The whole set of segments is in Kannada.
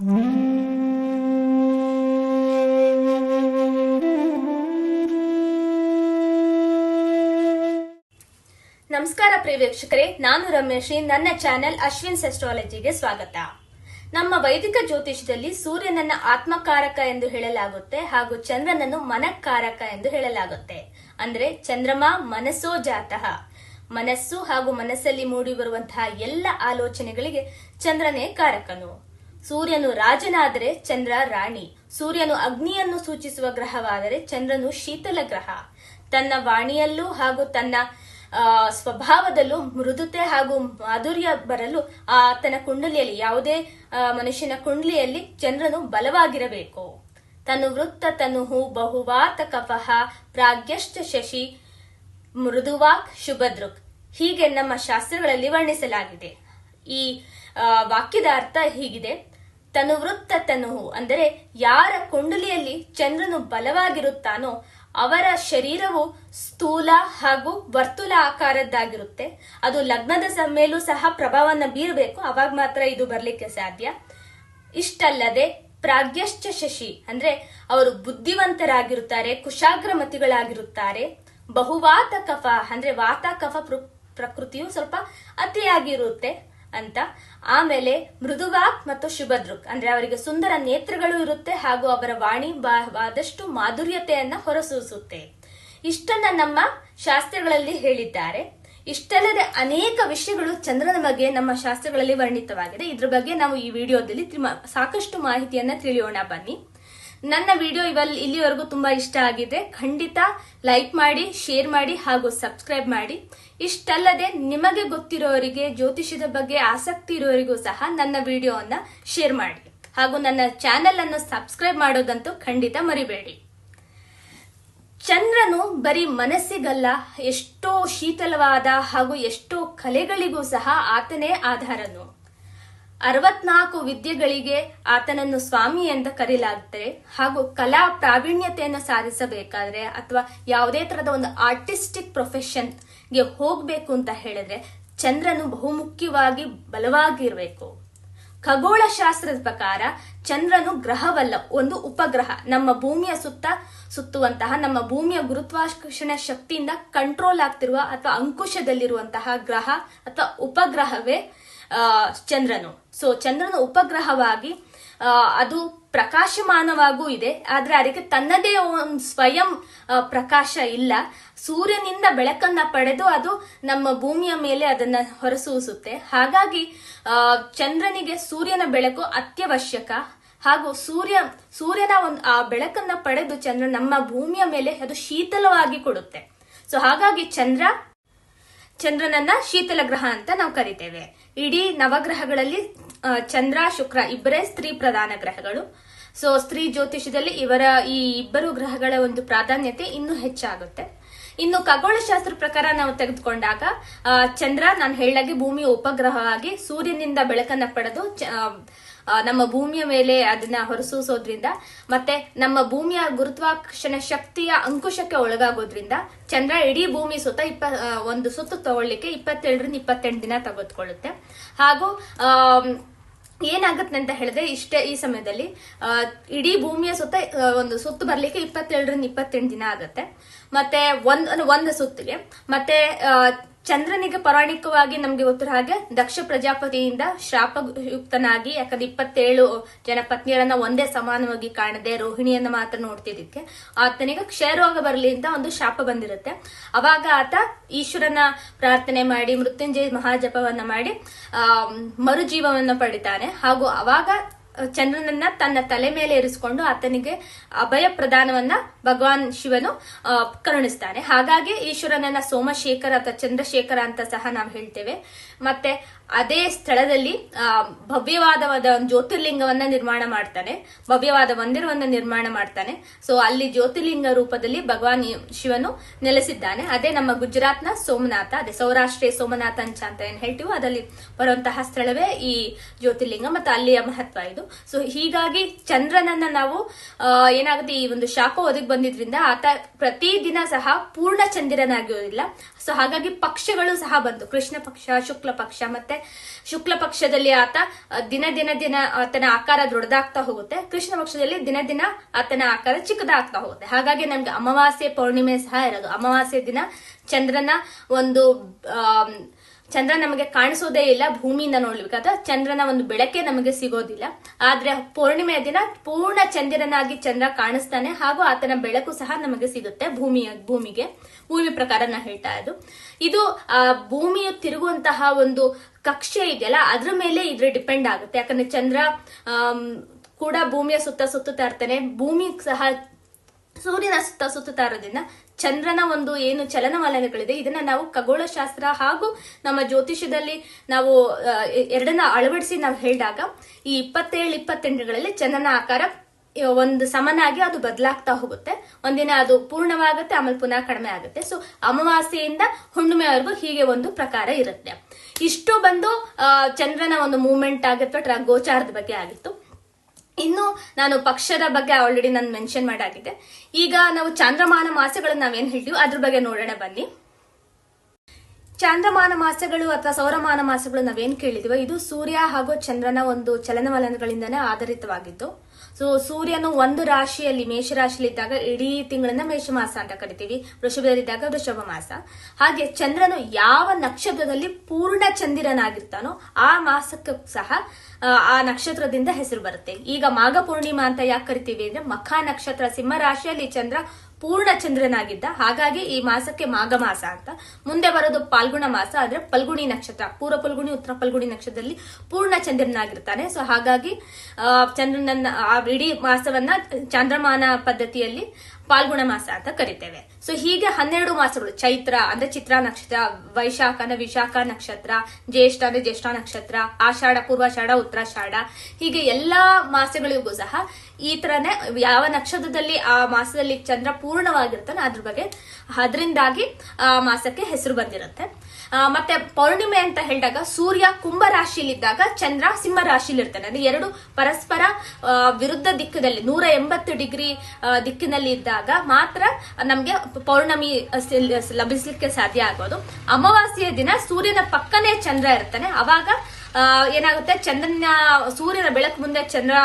ನಮಸ್ಕಾರ ಪ್ರಿಯ ವೀಕ್ಷಕರೇ, ನಾನು ರಮೇಶ್. ನನ್ನ ಚಾನೆಲ್ ಅಶ್ವಿನ್ಸ್ ಅಸ್ಟ್ರಾಲಜಿಗೆ ಸ್ವಾಗತ. ನಮ್ಮ ವೈದಿಕ ಜ್ಯೋತಿಷದಲ್ಲಿ ಸೂರ್ಯನನ್ನ ಆತ್ಮಕಾರಕ ಎಂದು ಹೇಳಲಾಗುತ್ತೆ ಹಾಗೂ ಚಂದ್ರನನ್ನು ಮನಕಾರಕ ಎಂದು ಹೇಳಲಾಗುತ್ತೆ. ಅಂದ್ರೆ ಚಂದ್ರಮ ಮನಸ್ಸೋ ಜಾತಃ, ಮನಸ್ಸು ಹಾಗೂ ಮನಸ್ಸಲ್ಲಿ ಮೂಡಿ ಬರುವಂತಹ ಎಲ್ಲ ಆಲೋಚನೆಗಳಿಗೆ ಚಂದ್ರನೇ ಕಾರಕನು. ಸೂರ್ಯನು ರಾಜನಾದರೆ ಚಂದ್ರ ರಾಣಿ. ಸೂರ್ಯನು ಅಗ್ನಿಯನ್ನು ಸೂಚಿಸುವ ಗ್ರಹವಾದರೆ ಚಂದ್ರನು ಶೀತಲ ಗ್ರಹ. ತನ್ನ ವಾಣಿಯಲ್ಲೂ ಹಾಗೂ ತನ್ನ ಸ್ವಭಾವದಲ್ಲೂ ಮೃದುತೆ ಹಾಗೂ ಮಾಧುರ್ಯ ಬರಲು ಆತನ ಕುಂಡಲಿಯಲ್ಲಿ, ಯಾವುದೇ ಮನುಷ್ಯನ ಕುಂಡಲಿಯಲ್ಲಿ ಚಂದ್ರನು ಬಲವಾಗಿರಬೇಕು. ತನು ವೃತ್ತ ತನುಹು ಬಹುವಾತ ಕಫಃ ಪ್ರಾಗ್ಯಶ್ಚ ಶಶಿ ಮೃದುವಾಕ್ ಶುಭದೃಕ್. ಹೀಗೆ ನಮ್ಮ ಶಾಸ್ತ್ರಗಳಲ್ಲಿ ವರ್ಣಿಸಲಾಗಿದೆ. ಈ ವಾಕ್ಯದ ಅರ್ಥ ಹೀಗಿದೆ: ತನುವೃತ್ತ ತನುಹು ಅಂದರೆ ಯಾರ ಕುಂಡಲಿಯಲ್ಲಿ ಚಂದ್ರನು ಬಲವಾಗಿರುತ್ತಾನೋ ಅವರ ಶರೀರವು ಸ್ಥೂಲ ಹಾಗೂ ವರ್ತುಲ ಆಕಾರದ್ದಾಗಿರುತ್ತೆ. ಅದು ಲಗ್ನದ ಮೇಲೂ ಸಹ ಪ್ರಭಾವವನ್ನು ಬೀರಬೇಕು, ಅವಾಗ ಮಾತ್ರ ಇದು ಬರ್ಲಿಕ್ಕೆ ಸಾಧ್ಯ. ಇಷ್ಟಲ್ಲದೆ ಪ್ರಾಗ್ಯಶ್ಚ ಶಶಿ ಅಂದ್ರೆ ಅವರು ಬುದ್ಧಿವಂತರಾಗಿರುತ್ತಾರೆ, ಕುಶಾಗ್ರಮತಿಗಳಾಗಿರುತ್ತಾರೆ. ಬಹುವಾತ ಕಫ ಅಂದ್ರೆ ವಾತ ಕಫ ಪ್ರಕೃತಿಯು ಸ್ವಲ್ಪ ಅತಿಯಾಗಿರುತ್ತೆ ಅಂತ. ಆಮೇಲೆ ಮೃದುವಾಕ್ ಮತ್ತು ಶುಭದೃಕ್ ಅಂದ್ರೆ ಅವರಿಗೆ ಸುಂದರ ನೇತ್ರಗಳು ಇರುತ್ತೆ ಹಾಗೂ ಅವರ ವಾಣಿ ಆದಷ್ಟು ಮಾಧುರ್ಯತೆಯನ್ನ ಹೊರಸೂಸುತ್ತೆ. ಇಷ್ಟನ್ನ ನಮ್ಮ ಶಾಸ್ತ್ರಗಳಲ್ಲಿ ಹೇಳಿದ್ದಾರೆ. ಇಷ್ಟಲ್ಲದೆ ಅನೇಕ ವಿಷಯಗಳು ಚಂದ್ರನ ಬಗ್ಗೆ ನಮ್ಮ ಶಾಸ್ತ್ರಗಳಲ್ಲಿ ವರ್ಣಿತವಾಗಿದೆ. ಇದ್ರ ಬಗ್ಗೆ ನಾವು ಈ ವಿಡಿಯೋದಲ್ಲಿ ಸಾಕಷ್ಟು ಮಾಹಿತಿಯನ್ನ ತಿಳಿಯೋಣ ಬನ್ನಿ. ನನ್ನ ವಿಡಿಯೋ ಇಲ್ಲಿವರೆಗೂ ತುಂಬಾ ಇಷ್ಟ ಆಗಿದೆ, ಖಂಡಿತ ಲೈಕ್ ಮಾಡಿ, ಶೇರ್ ಮಾಡಿ ಹಾಗೂ ಸಬ್ಸ್ಕ್ರೈಬ್ ಮಾಡಿ. ಇಷ್ಟಲ್ಲದೆ ನಿಮಗೆ ಗೊತ್ತಿರೋರಿಗೆ, ಜ್ಯೋತಿಷ್ಯದ ಬಗ್ಗೆ ಆಸಕ್ತಿ ಇರೋರಿಗೂ ಸಹ ನನ್ನ ವಿಡಿಯೋವನ್ನ ಶೇರ್ ಮಾಡಿ ಹಾಗೂ ನನ್ನ ಚಾನೆಲ್ ಅನ್ನು ಸಬ್ಸ್ಕ್ರೈಬ್ ಮಾಡೋದಂತೂ ಖಂಡಿತ ಮರಿಬೇಡಿ. ಚಂದ್ರನು ಬರೀ ಮನಸ್ಸಿಗಲ್ಲ, ಎಷ್ಟೋ ಶೀತಲವಾದ ಹಾಗೂ ಎಷ್ಟೋ ಕಲೆಗಳಿಗೂ ಸಹ ಆತನೇ ಆಧಾರನು. 64 ವಿದ್ಯೆಗಳಿಗೆ ಆತನನ್ನು ಸ್ವಾಮಿ ಅಂತ ಕರೆಯಲಾಗುತ್ತದೆ ಹಾಗೂ ಕಲಾ ಪ್ರಾವೀಣ್ಯತೆಯನ್ನು ಸಾಧಿಸಬೇಕಾದ್ರೆ ಅಥವಾ ಯಾವುದೇ ತರಹದ ಒಂದು ಆರ್ಟಿಸ್ಟಿಕ್ ಪ್ರೊಫೆಷನ್ಗೆ ಹೋಗ್ಬೇಕು ಅಂತ ಹೇಳಿದ್ರೆ ಚಂದ್ರನು ಬಹುಮುಖ್ಯವಾಗಿ ಬಲವಾಗಿರ್ಬೇಕು. ಖಗೋಳ ಶಾಸ್ತ್ರದ ಪ್ರಕಾರ ಚಂದ್ರನು ಗ್ರಹವಲ್ಲ, ಒಂದು ಉಪಗ್ರಹ. ನಮ್ಮ ಭೂಮಿಯ ಸುತ್ತುವಂತಹ, ನಮ್ಮ ಭೂಮಿಯ ಗುರುತ್ವಾಕರ್ಷಣ ಶಕ್ತಿಯಿಂದ ಕಂಟ್ರೋಲ್ ಆಗ್ತಿರುವ ಅಥವಾ ಅಂಕುಶದಲ್ಲಿರುವಂತಹ ಗ್ರಹ ಅಥವಾ ಉಪಗ್ರಹವೇ ಚಂದ್ರನು. ಸೊ ಚಂದ್ರನ ಉಪಗ್ರಹವಾಗಿ ಅದು ಪ್ರಕಾಶಮಾನವಾಗೂ ಇದೆ, ಆದ್ರೆ ಅದಕ್ಕೆ ತನ್ನದೇ ಒಂದು ಸ್ವಯಂ ಪ್ರಕಾಶ ಇಲ್ಲ. ಸೂರ್ಯನಿಂದ ಬೆಳಕನ್ನ ಪಡೆದು ಅದು ನಮ್ಮ ಭೂಮಿಯ ಮೇಲೆ ಅದನ್ನ ಹೊರಸೂಸುತ್ತೆ. ಹಾಗಾಗಿ ಚಂದ್ರನಿಗೆ ಸೂರ್ಯನ ಬೆಳಕು ಅತ್ಯವಶ್ಯಕ ಹಾಗೂ ಸೂರ್ಯನ ಒಂದು ಆ ಬೆಳಕನ್ನ ಪಡೆದು ಚಂದ್ರ ನಮ್ಮ ಭೂಮಿಯ ಮೇಲೆ ಅದು ಶೀತಲವಾಗಿ ಕೊಡುತ್ತೆ. ಸೊ ಹಾಗಾಗಿ ಚಂದ್ರನನ್ನ ಶೀತಲ ಗ್ರಹ ಅಂತ ನಾವು ಕರಿತೇವೆ. ಇಡೀ ನವಗ್ರಹಗಳಲ್ಲಿ ಚಂದ್ರ ಶುಕ್ರ ಇಬ್ಬರೇ ಸ್ತ್ರೀ ಪ್ರಧಾನ ಗ್ರಹಗಳು. ಸೊ ಸ್ತ್ರೀ ಜ್ಯೋತಿಷದಲ್ಲಿ ಈ ಇಬ್ಬರು ಗ್ರಹಗಳ ಒಂದು ಪ್ರಾಧಾನ್ಯತೆ ಇನ್ನೂ ಹೆಚ್ಚಾಗುತ್ತೆ. ಇನ್ನು ಖಗೋಳಶಾಸ್ತ್ರ ಪ್ರಕಾರ ನಾವು ತೆಗೆದುಕೊಂಡಾಗ ಚಂದ್ರ, ನಾನು ಹೇಳಿದಾಗೆ ಭೂಮಿಯ ಉಪಗ್ರಹವಾಗಿ ಸೂರ್ಯನಿಂದ ಬೆಳಕನ್ನ ಪಡೆದು ನಮ್ಮ ಭೂಮಿಯ ಮೇಲೆ ಅದನ್ನ ಹೊರಸೂಸೋದ್ರಿಂದ ಮತ್ತೆ ನಮ್ಮ ಭೂಮಿಯ ಗುರುತ್ವಾಕರ್ಷಣ ಶಕ್ತಿಯ ಅಂಕುಶಕ್ಕೆ ಒಳಗಾಗೋದ್ರಿಂದ ಚಂದ್ರ ಇಡೀ ಭೂಮಿ ಸುತ್ತ ಒಂದು ಸುತ್ತು ತಗೊಳ್ಳಿಕ್ಕೆ 27ರಿಂದ 28 ದಿನ ತೆಗೆದುಕೊಳ್ಳುತ್ತೆ. ಹಾಗೂ ಏನಾಗುತ್ತೆ ಅಂತ ಹೇಳಿದ್ರೆ ಈ ಸಮಯದಲ್ಲಿ ಇಡೀ ಭೂಮಿಯ ಸುತ್ತ ಒಂದು ಸುತ್ತು ಬರ್ಲಿಕ್ಕೆ 27ರಿಂದ 28 ದಿನ ಆಗುತ್ತೆ. ಮತ್ತೆ ಒಂದು ಸುತ್ತಿಗೆ ಮತ್ತೆ ಚಂದ್ರನಿಗೆ ಪೌರಾಣಿಕವಾಗಿ ನಮ್ಗೆ ಗೊತ್ತಿರೋ ಹಾಗೆ ದಕ್ಷ ಪ್ರಜಾಪತಿಯಿಂದ ಶಾಪಯುಕ್ತನಾಗಿ, ಯಾಕಂದ್ರೆ 27 ಜನ ಪತ್ನಿಯರನ್ನ ಒಂದೇ ಸಮಾನವಾಗಿ ಕಾಣದೆ ರೋಹಿಣಿಯನ್ನ ಮಾತ್ರ ನೋಡ್ತಿದ್ದಕ್ಕೆ ಆತನಿಗೆ ಕ್ಷಯರೋಗ ಬರಲಿ ಅಂತ ಒಂದು ಶಾಪ ಬಂದಿರುತ್ತೆ. ಅವಾಗ ಆತ ಈಶ್ವರನ ಪ್ರಾರ್ಥನೆ ಮಾಡಿ ಮೃತ್ಯುಂಜಯ ಮಹಾಜಪವನ್ನ ಮಾಡಿ ಮರುಜೀವವನ್ನ ಪಡಿತಾನೆ ಹಾಗೂ ಅವಾಗ ಚಂದ್ರನನ್ನ ತನ್ನ ತಲೆ ಮೇಲೆ ಇರಿಸಿಕೊಂಡು ಆತನಿಗೆ ಅಭಯ ಪ್ರದಾನವನ್ನ ಭಗವಾನ್ ಶಿವನು ಕರುಣಿಸ್ತಾನೆ. ಹಾಗಾಗಿ ಈಶ್ವರನನ್ನ ಸೋಮಶೇಖರ ಅಥವಾ ಚಂದ್ರಶೇಖರ ಅಂತ ಸಹ ನಾವು ಹೇಳ್ತೇವೆ. ಮತ್ತೆ ಅದೇ ಸ್ಥಳದಲ್ಲಿ ಭವ್ಯವಾದ ಜ್ಯೋತಿರ್ಲಿಂಗವನ್ನ ನಿರ್ಮಾಣ ಮಾಡ್ತಾನೆ, ಭವ್ಯವಾದ ಮಂದಿರವನ್ನ ನಿರ್ಮಾಣ ಮಾಡ್ತಾನೆ. ಸೊ ಅಲ್ಲಿ ಜ್ಯೋತಿರ್ಲಿಂಗ ರೂಪದಲ್ಲಿ ಭಗವಾನ್ ಶಿವನು ನೆಲೆಸಿದ್ದಾನೆ. ಅದೇ ನಮ್ಮ ಗುಜರಾತ್ನ ಸೋಮನಾಥ, ಅದೇ ಸೌರಾಷ್ಟ್ರೀಯ ಸೋಮನಾಥ ಅಂತ ಏನ್ ಹೇಳ್ತೀವೋ ಅದಲ್ಲಿ ಬರುವಂತಹ ಸ್ಥಳವೇ ಈ ಜ್ಯೋತಿರ್ಲಿಂಗ ಮತ್ತು ಅಲ್ಲಿಯ ಮಹತ್ವ ಇದು. ಸೊ ಹೀಗಾಗಿ ಚಂದ್ರನನ್ನ ನಾವು ಏನಾಗುತ್ತೆ, ಈ ಒಂದು ಶಾಪ ಒದಗಿ ಬಂದಿದ್ರಿಂದ ಆತ ಪ್ರತಿದಿನ ಸಹ ಪೂರ್ಣ ಚಂದಿರನಾಗಿರೋದಿಲ್ಲ. ಸೊ ಹಾಗಾಗಿ ಪಕ್ಷಗಳು ಸಹ ಬಂತು, ಕೃಷ್ಣ ಪಕ್ಷ, ಶುಕ್ಲ ಪಕ್ಷ ಮತ್ತೆ ಶುಕ್ಲ ಪಕ್ಷದಲ್ಲಿ ಆತ ದಿನ ದಿನ ದಿನ ಆತನ ಆಕಾರ ದೊಡ್ಡದಾಗ್ತಾ ಹೋಗುತ್ತೆ, ಕೃಷ್ಣ ಪಕ್ಷದಲ್ಲಿ ದಿನ ದಿನ ಆತನ ಆಕಾರ ಚಿಕ್ಕದಾಗ್ತಾ ಹೋಗುತ್ತೆ. ಹಾಗಾಗಿ ನಮ್ಗೆ ಅಮಾವಾಸ್ಯೆ ಪೌರ್ಣಿಮೆ ಸಹ ಇರೋದು. ಅಮಾವಾಸ್ಯೆ ದಿನ ಚಂದ್ರನ ಒಂದು ಚಂದ್ರ ನಮಗೆ ಕಾಣಿಸೋದೇ ಇಲ್ಲ, ಭೂಮಿಯಿಂದ ನೋಡ್ಲಿಕ್ಕೆ ಚಂದ್ರನ ಒಂದು ಬೆಳಕೆ ನಮಗೆ ಸಿಗೋದಿಲ್ಲ. ಆದ್ರೆ ಪೌರ್ಣಿಮೆಯ ದಿನ ಪೂರ್ಣ ಚಂದಿರನಾಗಿ ಚಂದ್ರ ಕಾಣಿಸ್ತಾನೆ, ಹಾಗೂ ಆತನ ಬೆಳಕು ಸಹ ನಮಗೆ ಸಿಗುತ್ತೆ ಭೂಮಿಗೆ. ಭೂಮಿ ಪ್ರಕಾರ ನಾ ಹೇಳ್ತಾ ಇದು ಭೂಮಿಯು ತಿರುಗುವಂತಹ ಒಂದು ಕಕ್ಷೆ ಇದೆಯಲ್ಲ, ಅದ್ರ ಮೇಲೆ ಇದ್ರ ಡಿಪೆಂಡ್ ಆಗುತ್ತೆ. ಯಾಕಂದ್ರೆ ಚಂದ್ರ ಕೂಡ ಭೂಮಿಯ ಸುತ್ತುತ್ತಾ ಇರ್ತಾನೆ, ಭೂಮಿ ಸಹ ಸೂರ್ಯನ ಸುತ್ತುತ್ತಾ ಇರೋದ್ರಿಂದ ಚಂದ್ರನ ಒಂದು ಏನು ಚಲನವಲನಗಳಿದೆ ಇದನ್ನ ನಾವು ಖಗೋಳಶಾಸ್ತ್ರ ಹಾಗೂ ನಮ್ಮ ಜ್ಯೋತಿಷದಲ್ಲಿ ನಾವು ಎರಡನ್ನ ಅಳವಡಿಸಿ ನಾವು ಹೇಳಿದಾಗ ಈ 27-28ಗಳಲ್ಲಿ ಚಂದ್ರನ ಆಕಾರ ಒಂದು ಸಮನಾಗಿ ಅದು ಬದಲಾಗ್ತಾ ಹೋಗುತ್ತೆ. ಒಂದಿನ ಅದು ಪೂರ್ಣವಾಗುತ್ತೆ, ಆಮೇಲೆ ಪುನಃ ಕಡಿಮೆ ಆಗುತ್ತೆ. ಸೊ ಅಮಾವಾಸ್ಯೆಯಿಂದ ಹುಣ್ಣಿಮೆವರೆಗೂ ಹೀಗೆ ಒಂದು ಪ್ರಕಾರ ಇರುತ್ತೆ. ಇಷ್ಟು ಬಂದು ಚಂದ್ರನ ಒಂದು ಮೂವ್ಮೆಂಟ್ ಆಗಿತ್ತು, ಗೋಚಾರದ ಬಗ್ಗೆ ಆಗಿತ್ತು. ಇನ್ನು ನಾನು ಪಕ್ಷದ ಬಗ್ಗೆ ಆಲ್ರೆಡಿ ನಾನು ಮೆನ್ಷನ್ ಮಾಡಾಗಿದೆ. ಈಗ ನಾವು ಚಾಂದ್ರಮಾನ ಮಾಸಗಳನ್ನ ನಾವೇನ್ ಹೇಳ್ತೀವಿ ಅದ್ರ ಬಗ್ಗೆ ನೋಡೋಣ ಬನ್ನಿ. ಚಾಂದ್ರಮಾನ ಮಾಸಗಳು ಅಥವಾ ಸೌರಮಾನ ಮಾಸಗಳು ನಾವೇನ್ ಕೇಳಿದೀವೋ ಇದು ಸೂರ್ಯ ಹಾಗೂ ಚಂದ್ರನ ಒಂದು ಚಲನವಲನಗಳಿಂದನೇ ಆಧಾರಿತವಾಗಿದ್ದು. ಸೊ ಸೂರ್ಯನು ಒಂದು ರಾಶಿಯಲ್ಲಿ ಮೇಷರಾಶಿಯಲ್ಲಿ ಇದ್ದಾಗ ಇಡೀ ತಿಂಗಳನ್ನ ಮೇಷಮಾಸ ಅಂತ ಕರಿತೀವಿ, ವೃಷಭದಲ್ಲಿದ್ದಾಗ ವೃಷಭ ಮಾಸ. ಹಾಗೆ ಚಂದ್ರನು ಯಾವ ನಕ್ಷತ್ರದಲ್ಲಿ ಪೂರ್ಣ ಚಂದಿರನಾಗಿರ್ತಾನೋ ಆ ಮಾಸಕ್ಕೂ ಸಹ ಆ ನಕ್ಷತ್ರದಿಂದ ಹೆಸರು ಬರುತ್ತೆ. ಈಗ ಮಾಘ ಪೂರ್ಣಿಮಾ ಅಂತ ಯಾಕೆ ಕರಿತೀವಿ ಅಂದ್ರೆ ಮಖ ನಕ್ಷತ್ರ ಸಿಂಹ ರಾಶಿಯಲ್ಲಿ ಚಂದ್ರ ಪೂರ್ಣ ಚಂದ್ರನಾಗಿದ್ದ, ಹಾಗಾಗಿ ಈ ಮಾಸಕ್ಕೆ ಮಾಘ ಮಾಸ ಅಂತ. ಮುಂದೆ ಬರೋದು ಪಾಲ್ಗುಣ ಮಾಸ, ಆದ್ರೆ ಫಲ್ಗುಣಿ ನಕ್ಷತ್ರ, ಪೂರ್ವ ಫಲ್ಗುಣಿ ಉತ್ತರ ಫಲ್ಗುಣಿ ನಕ್ಷತ್ರದಲ್ಲಿ ಪೂರ್ಣ ಚಂದ್ರನಾಗಿರ್ತಾನೆ. ಸೊ ಹಾಗಾಗಿ ಚಂದ್ರನನ್ನ ಇಡೀ ಮಾಸವನ್ನ ಚಾಂದ್ರಮಾನ ಪದ್ಧತಿಯಲ್ಲಿ ಪಾಲ್ಗುಣ ಮಾಸ ಅಂತ ಕರಿತೇವೆ. ಸೊ ಹೀಗೆ 12 ಮಾಸಗಳು, ಚೈತ್ರ ಅಂದ್ರೆ ಚಿತ್ರಾ ನಕ್ಷತ್ರ, ವೈಶಾಖ ಅಂದ್ರೆ ವಿಶಾಖ ನಕ್ಷತ್ರ, ಜ್ಯೇಷ್ಠ ಅಂದ್ರೆ ಜ್ಯೇಷ್ಠ ನಕ್ಷತ್ರ, ಆಷಾಢ ಪೂರ್ವಾಷಾಢ ಉತ್ತರಾಷಾಢ, ಹೀಗೆ ಎಲ್ಲಾ ಮಾಸಗಳಿಗೂ ಸಹ ಈ ತರನೇ ಯಾವ ನಕ್ಷತ್ರದಲ್ಲಿ ಆ ಮಾಸದಲ್ಲಿ ಚಂದ್ರ ಪೂರ್ಣವಾಗಿರ್ತಾನೆ ಅದ್ರ ಬಗ್ಗೆ ಅದರಿಂದಾಗಿ ಆ ಮಾಸಕ್ಕೆ ಹೆಸರು ಬಂದಿರುತ್ತೆ. ಮತ್ತೆ ಪೌರ್ಣಿಮೆ ಅಂತ ಹೇಳಿದಾಗ ಸೂರ್ಯ ಕುಂಭ ರಾಶಿಯಲ್ಲಿದ್ದಾಗ ಚಂದ್ರ ಸಿಂಹ ರಾಶಿಯಲ್ಲಿ ಇರ್ತಾನೆ. ಅಂದ್ರೆ ಎರಡು ಪರಸ್ಪರ ವಿರುದ್ಧ ದಿಕ್ಕದಲ್ಲಿ 180 ಡಿಗ್ರಿ ದಿಕ್ಕಿನಲ್ಲಿ ಇದ್ದಾಗ ಮಾತ್ರ ನಮ್ಗೆ ಪೌರ್ಣಮಿ ಲಭಿಸ್ಲಿಕ್ಕೆ ಸಾಧ್ಯ ಆಗೋದು. ಅಮಾವಾಸ್ಯೆಯ ದಿನ ಸೂರ್ಯನ ಪಕ್ಕನೇ ಚಂದ್ರ ಇರ್ತಾನೆ, ಅವಾಗ ಏನಾಗುತ್ತೆ ಸೂರ್ಯನ ಬೆಳಕು ಮುಂದೆ ಚಂದ್ರ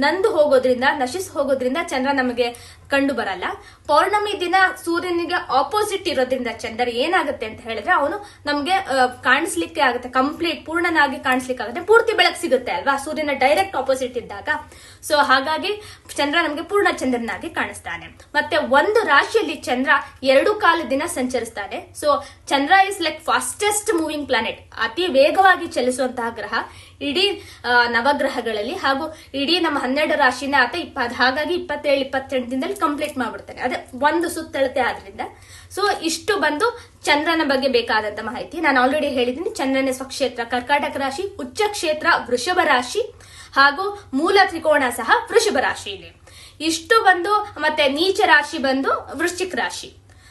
ನಂದು ಹೋಗೋದ್ರಿಂದ ನಶಿಸಿ ಹೋಗೋದ್ರಿಂದ ಚಂದ್ರ ನಮಗೆ ಕಂಡು ಬರಲ್ಲ. ಪೌರ್ಣಮಿ ದಿನ ಸೂರ್ಯನಿಗೆ ಆಪೋಸಿಟ್ ಇರೋದ್ರಿಂದ ಚಂದ್ರ ಏನಾಗುತ್ತೆ ಅಂತ ಹೇಳಿದ್ರೆ ಅವನು ನಮ್ಗೆ ಕಾಣಿಸ್ಲಿಕ್ಕೆ ಆಗುತ್ತೆ, ಕಂಪ್ಲೀಟ್ ಪೂರ್ಣನಾಗಿ ಕಾಣಿಸ್ಲಿಕ್ಕೆ ಆಗುತ್ತೆ, ಪೂರ್ತಿ ಬೆಳಕು ಸಿಗುತ್ತೆ ಅಲ್ವಾ ಸೂರ್ಯನ ಡೈರೆಕ್ಟ್ ಆಪೋಸಿಟ್ ಇದ್ದಾಗ. ಸೊ ಹಾಗಾಗಿ ಚಂದ್ರ ನಮ್ಗೆ ಪೂರ್ಣ ಚಂದ್ರನಾಗಿ ಕಾಣಿಸ್ತಾನೆ. ಮತ್ತೆ ಒಂದು ರಾಶಿಯಲ್ಲಿ ಚಂದ್ರ 2 ಕಾಲ ದಿನ ಸಂಚರಿಸ್ತಾನೆ. So Chandra is like fastest moving planet, ಅತಿ ವೇಗವಾಗಿ ಚಲಿಸುವಂತಹ ಗ್ರಹ ಇಡೀ ನವಗ್ರಹಗಳಲ್ಲಿ, ಹಾಗೂ ಇಡೀ ನಮ್ಮ 12 ರಾಶಿನ ಆತ ಹಾಗಾಗಿ 27-28 ದಿನದಲ್ಲಿ ಕಂಪ್ಲೀಟ್ ಮಾಡ್ಬಿಡ್ತಾನೆ. ಅದೇ ಒಂದು ಸುತ್ತಳತೆ ಆದ್ರಿಂದ. ಸೊ ಇಷ್ಟು ಬಂದು ಚಂದ್ರನ ಬಗ್ಗೆ ಬೇಕಾದಂತ ಮಾಹಿತಿ. ನಾನು ಆಲ್ರೆಡಿ ಹೇಳಿದ್ದೀನಿ, ಚಂದ್ರನ ಸ್ವಕ್ಷೇತ್ರ ಕರ್ಕಾಟಕ ರಾಶಿ, ಉಚ್ಚ ಕ್ಷೇತ್ರ ವೃಷಭ ರಾಶಿ, ಹಾಗೂ ಮೂಲ ತ್ರಿಕೋಣ ಸಹ ವೃಷಭ ರಾಶಿ ಇದೆ. ಇಷ್ಟು ಬಂದು ಮತ್ತೆ ನೀಚ ರಾಶಿ ಬಂದು ವೃಶ್ಚಿಕ ರಾಶಿ.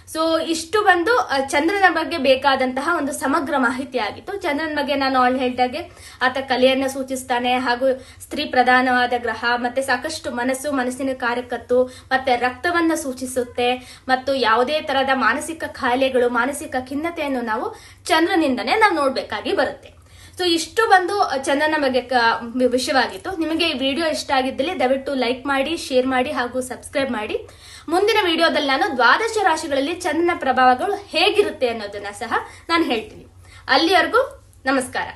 ಸೊ ಇಷ್ಟು ಬಂದು ಚಂದ್ರನ ಬಗ್ಗೆ ಬೇಕಾದಂತಹ ಒಂದು ಸಮಗ್ರ ಮಾಹಿತಿ ಆಗಿತ್ತು. ಚಂದ್ರನ ಬಗ್ಗೆ ನಾನು ಹೇಳಿದಾಗೆ ಆತ ಕಲೆಯನ್ನ ಸೂಚಿಸ್ತಾನೆ, ಹಾಗೂ ಸ್ತ್ರೀ ಪ್ರಧಾನವಾದ ಗ್ರಹ, ಮತ್ತೆ ಸಾಕಷ್ಟು ಮನಸ್ಸಿನ ಕಾರ್ಯಕತ್ತು, ಮತ್ತೆ ರಕ್ತವನ್ನ ಸೂಚಿಸುತ್ತೆ, ಮತ್ತು ಯಾವುದೇ ತರಹದ ಮಾನಸಿಕ ಕಾಯಿಲೆಗಳು, ಮಾನಸಿಕ ಖಿನ್ನತೆಯನ್ನು ನಾವು ಚಂದ್ರನಿಂದನೇ ನಾವು ನೋಡ್ಬೇಕಾಗಿ ಬರುತ್ತೆ. ಸೊ ಇಷ್ಟು ಬಂದು ಚಂದ್ರನ ಬಗ್ಗೆ ವಿಷಯವಾಗಿತ್ತು. ನಿಮಗೆ ಈ ವಿಡಿಯೋ ಇಷ್ಟ ಆಗಿದ್ದಲ್ಲಿ ದಯವಿಟ್ಟು ಲೈಕ್ ಮಾಡಿ, ಶೇರ್ ಮಾಡಿ, ಹಾಗೂ ಸಬ್ಸ್ಕ್ರೈಬ್ ಮಾಡಿ. ಮುಂದಿನ ವಿಡಿಯೋದಲ್ಲಿ ನಾನು 12 ರಾಶಿಗಳಲ್ಲಿ ಚಂದ್ರನ ಪ್ರಭಾವಗಳು ಹೇಗಿರುತ್ತೆ ಅನ್ನೋದನ್ನ ಸಹ ನಾನು ಹೇಳ್ತೀನಿ. ಅಲ್ಲಿವರೆಗೂ ನಮಸ್ಕಾರ.